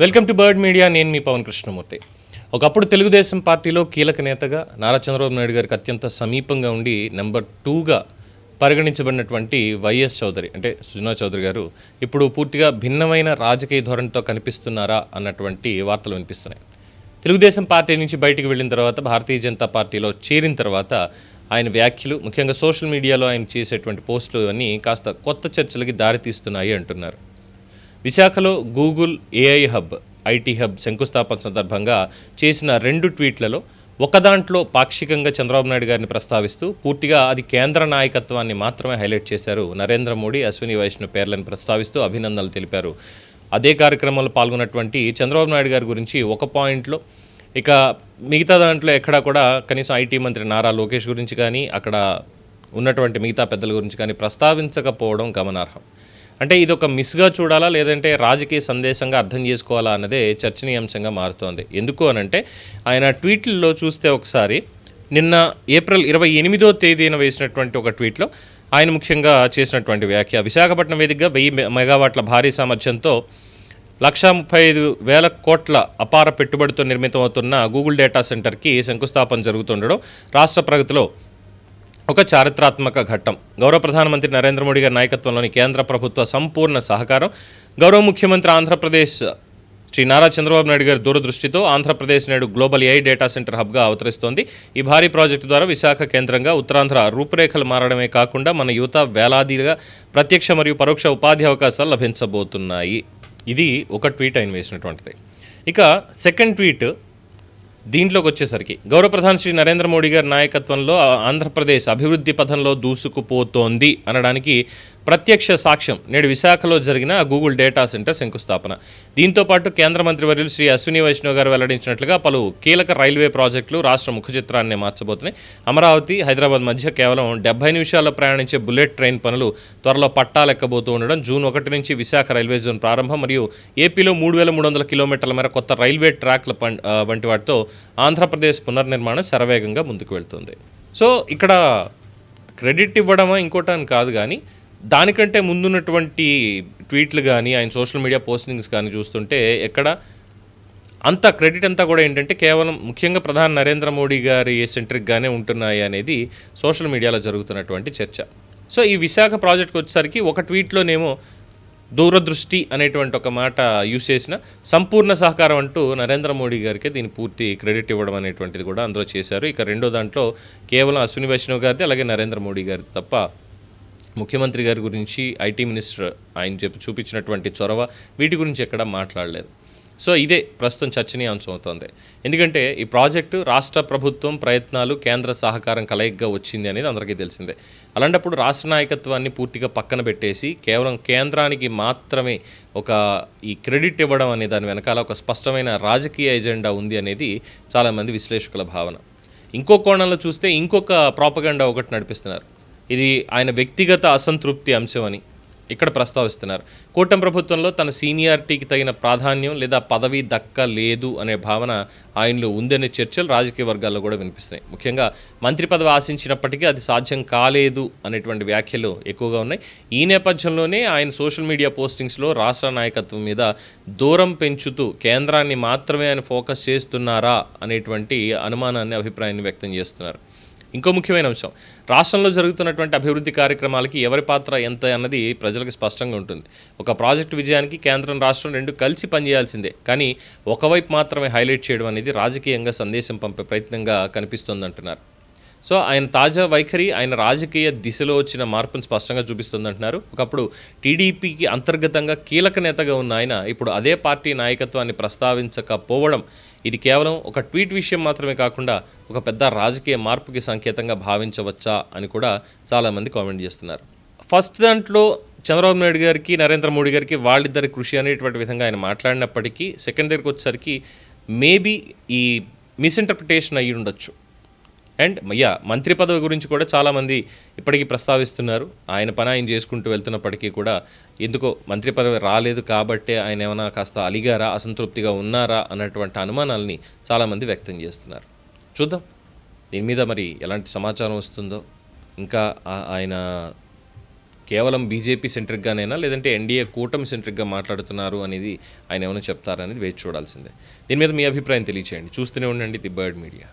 Welcome to bird media. నేను మీ పవన్ కృష్ణమూర్తి. ఒకప్పుడు తెలుగుదేశం పార్టీలో కీలక నేతగా నారా చంద్రబాబు నాయుడు గారికి అత్యంత సమీపంగా ఉండి నెంబర్ 2గా పరిగణించబడినటువంటి వైఎస్ చౌదరి అంటే సుజనా చౌదరి గారు ఇప్పుడు పూర్తిగా భిన్నమైన రాజకీయ ధోరణితో కనిపిస్తున్నారా అన్నటువంటి వార్తలు వినిపిస్తున్నాయి. తెలుగుదేశం పార్టీ నుంచి బయటికి వెళ్ళిన తర్వాత భారతీయ జనతా పార్టీలో చేరిన తర్వాత ఆయన వ్యాఖ్యలు, ముఖ్యంగా సోషల్ మీడియాలో ఆయన చేసేటువంటి పోస్టులు అన్నీ కాస్త కొత్త చర్చలకి దారితీస్తున్నాయి అంటున్నారు. విశాఖలో Google AI hub, IT hub శంకుస్థాపన సందర్భంగా చేసిన 2 ట్వీట్లలో ఒక దాంట్లో పాక్షికంగా చంద్రబాబు నాయుడు గారిని ప్రస్తావిస్తూ పూర్తిగా అది కేంద్ర నాయకత్వాన్ని మాత్రమే హైలైట్ చేశారు. నరేంద్ర మోడీ, అశ్విని వైష్ణవ్ పేర్లను ప్రస్తావిస్తూ అభినందనలు తెలిపారు. అదే కార్యక్రమంలో పాల్గొన్నటువంటి చంద్రబాబు నాయుడు గారి గురించి ఒక పాయింట్లో, ఇక మిగతా దాంట్లో ఎక్కడా కూడా కనీసం ఐటీ మంత్రి నారా లోకేష్ గురించి కానీ అక్కడ ఉన్నటువంటి మిగతా పెద్దల గురించి కానీ ప్రస్తావించకపోవడం గమనార్హం. అంటే ఇది ఒక మిస్గా చూడాలా, లేదంటే రాజకీయ సందేశంగా అర్థం చేసుకోవాలా అన్నదే చర్చనీయాంశంగా మారుతోంది. ఎందుకు అనంటే ఆయన ట్వీట్లలో చూస్తే ఒకసారి నిన్న ఏప్రిల్ 28వ తేదీన వేసినటువంటి ఒక ట్వీట్లో ఆయన ముఖ్యంగా చేసినటువంటి వ్యాఖ్య, విశాఖపట్నం వేదికగా 1000 మెగావాట్ల భారీ సామర్థ్యంతో 135,000 కోట్ల అపార పెట్టుబడితో నిర్మితమవుతున్న గూగుల్ డేటా సెంటర్కి శంకుస్థాపన జరుగుతుండడం రాష్ట్ర ప్రగతిలో ఒక చారిత్రాత్మక ఘట్టం. గౌరవ ప్రధానమంత్రి నరేంద్ర మోడీ గారి నాయకత్వంలోని కేంద్ర ప్రభుత్వ సంపూర్ణ సహకారం, గౌరవ ముఖ్యమంత్రి ఆంధ్రప్రదేశ్ శ్రీ నారా చంద్రబాబు నాయుడు గారి దూరదృష్టితో ఆంధ్రప్రదేశ్ నేడు గ్లోబల్ ఏఐ డేటా సెంటర్ హబ్గా అవతరిస్తోంది. ఈ భారీ ప్రాజెక్టు ద్వారా విశాఖ కేంద్రంగా ఉత్తరాంధ్ర రూపురేఖలు మారడమే కాకుండా మన యువత వేలాదిగా ప్రత్యక్ష మరియు పరోక్ష ఉపాధి అవకాశాలు లభించబోతున్నాయి. ఇది ఒక ట్వీట్ ఆయన వేసినటువంటిది. ఇక సెకండ్ ట్వీట్ దీంట్లోకి వచ్చేసరికి, గౌరవ ప్రధాని శ్రీ నరేంద్ర మోడీ గారి నాయకత్వంలో ఆంధ్రప్రదేశ్ అభివృద్ధి పథంలో దూసుకుపోతోంది అనడానికి ప్రత్యక్ష సాక్ష్యం నేడు విశాఖలో జరిగిన గూగుల్ డేటా సెంటర్ శంకుస్థాపన. దీంతోపాటు కేంద్ర మంత్రివర్యులు శ్రీ అశ్విని వైష్ణవ్ గారు వెల్లడించినట్లుగా పలు కీలక రైల్వే ప్రాజెక్టులు రాష్ట్ర ముఖ చిత్రాన్ని మార్చబోతున్నాయి. అమరావతి, హైదరాబాద్ మధ్య కేవలం 70 నిమిషాల్లో ప్రయాణించే బుల్లెట్ ట్రైన్ పనులు త్వరలో పట్టాలెక్కబోతూ ఉండడం, జూన్ 1 నుంచి విశాఖ రైల్వే జోన్ ప్రారంభం మరియు ఏపీలో 3300 కిలోమీటర్ల మేర కొత్త రైల్వే ట్రాక్ల వంటి వాటితో ఆంధ్రప్రదేశ్ పునర్నిర్మాణం శరవేగంగా ముందుకు వెళ్తుంది. సో ఇక్కడ క్రెడిట్ ఇవ్వడమా ఇంకోటని కాదు, కానీ దానికంటే ముందున్నటువంటి ట్వీట్లు కానీ ఆయన సోషల్ మీడియా పోస్టింగ్స్ కానీ చూస్తుంటే ఎక్కడ అంత క్రెడిట్ అంతా కూడా ఏంటంటే కేవలం ముఖ్యంగా ప్రధాని నరేంద్ర మోడీ గారి సెంట్రిక్గానే ఉంటున్నాయి అనేది సోషల్ మీడియాలో జరుగుతున్నటువంటి చర్చ. సో ఈ విశాఖ ప్రాజెక్ట్కి వచ్చేసరికి ఒక ట్వీట్లోనేమో దూరదృష్టి అనేటువంటి ఒక మాట యూజ్ చేసిన, సంపూర్ణ సహకారం అంటూ నరేంద్ర మోడీ గారికి దీని పూర్తి క్రెడిట్ ఇవ్వడం అనేటువంటిది కూడా అందులో చేశారు. ఇక రెండో దాంట్లో కేవలం అశ్విని వైష్ణవ్ గారిది, అలాగే నరేంద్ర మోడీ గారిది తప్ప ముఖ్యమంత్రి గారి గురించి, ఐటీ మినిస్టర్ ఆయన చూపించినటువంటి చొరవ, వీటి గురించి ఎక్కడ మాట్లాడలేదు. సో ఇదే ప్రస్తుతం చర్చనీయాంశం అవుతోంది. ఎందుకంటే ఈ ప్రాజెక్టు రాష్ట్ర ప్రభుత్వం ప్రయత్నాలు, కేంద్ర సహకారం కలయికగా వచ్చింది అనేది అందరికీ తెలిసిందే. అలాంటప్పుడు రాష్ట్ర నాయకత్వాన్ని పూర్తిగా పక్కన పెట్టేసి కేవలం కేంద్రానికి మాత్రమే ఈ క్రెడిట్ ఇవ్వడం అనే దాని వెనకాల ఒక స్పష్టమైన రాజకీయ ఎజెండా ఉంది అనేది చాలామంది విశ్లేషకుల భావన. ఇంకో కోణంలో చూస్తే ఇంకొక ప్రాపగండా ఒకటి నడిపిస్తున్నారు. ఇది ఆయన వ్యక్తిగత అసంతృప్తి అంశం అని ఇక్కడ ప్రస్తావిస్తున్నారు. కూటమి ప్రభుత్వంలో తన సీనియారిటీకి తగిన ప్రాధాన్యం లేదా పదవి దక్కలేదు అనే భావన ఆయనలో ఉందనే చర్చలు రాజకీయ వర్గాల్లో కూడా వినిపిస్తున్నాయి. ముఖ్యంగా మంత్రి పదవి ఆశించినప్పటికీ అది సాధ్యం కాలేదు అనేటువంటి వ్యాఖ్యలు ఎక్కువగా ఉన్నాయి. ఈ నేపథ్యంలోనే ఆయన సోషల్ మీడియా పోస్టింగ్స్లో రాష్ట్ర నాయకత్వం మీద దూరం పెంచుతూ కేంద్రాన్ని మాత్రమే ఆయన ఫోకస్ చేస్తున్నారా అనేటువంటి అనుమానాన్ని, అభిప్రాయాన్ని వ్యక్తం చేస్తున్నారు. ఇంకో ముఖ్యమైన అంశం, రాష్ట్రంలో జరుగుతున్నటువంటి అభివృద్ధి కార్యక్రమాలకి ఎవరి పాత్ర ఎంత అన్నది ప్రజలకు స్పష్టంగా ఉంటుంది. ఒక ప్రాజెక్టు విజయానికి కేంద్రం, రాష్ట్రం 2 కలిసి పనిచేయాల్సిందే, కానీ ఒకవైపు మాత్రమే హైలైట్ చేయడం అనేది రాజకీయంగా సందేశం పంపే ప్రయత్నంగా కనిపిస్తోందంటున్నారు. సో ఆయన తాజా వైఖరి ఆయన రాజకీయ దిశలో వచ్చిన మార్పును స్పష్టంగా చూపిస్తుందంటున్నారు. ఒకప్పుడు టీడీపీకి అంతర్గతంగా కీలక నేతగా ఉన్న ఆయన ఇప్పుడు అదే పార్టీ నాయకత్వాన్ని ప్రస్తావించకపోవడం, ఇది కేవలం ఒక ట్వీట్ విషయం మాత్రమే కాకుండా ఒక పెద్ద రాజకీయ మార్పుకి సంకేతంగా భావించవచ్చా అని కూడా చాలామంది కామెంట్ చేస్తున్నారు. ఫస్ట్ దాంట్లో చంద్రబాబు నాయుడు గారికి, నరేంద్ర మోడీ గారికి వాళ్ళిద్దరి కృషి అనేటువంటి విధంగా ఆయన మాట్లాడినప్పటికీ సెకండ్ దగ్గరికి వచ్చేసరికి మేబీ ఈ మిస్ఇంటర్ప్రిటేషన్ అయ్యి ఉండొచ్చు. అండ్ మంత్రి పదవి గురించి కూడా చాలామంది ఇప్పటికీ ప్రస్తావిస్తున్నారు. ఆయన పని ఆయన చేసుకుంటూ వెళ్తున్నప్పటికీ కూడా ఎందుకో మంత్రి పదవి రాలేదు కాబట్టే ఆయన ఏమైనా కాస్త అలిగారా, అసంతృప్తిగా ఉన్నారా అన్నటువంటి అనుమానాలని చాలామంది వ్యక్తం చేస్తున్నారు. చూద్దాం దీని మీద మరి ఎలాంటి సమాచారం వస్తుందో, ఇంకా ఆయన కేవలం బీజేపీ సెంట్రిక్గానైనా లేదంటే ఎన్డీఏ కూటమి సెంట్రిక్గా మాట్లాడుతున్నారు అనేది ఆయన ఏమైనా చెప్తారనేది వేచి చూడాల్సిందే. దీని మీద మీ అభిప్రాయం తెలియచేయండి. చూస్తూనే ఉండండి ది బర్డ్ మీడియా.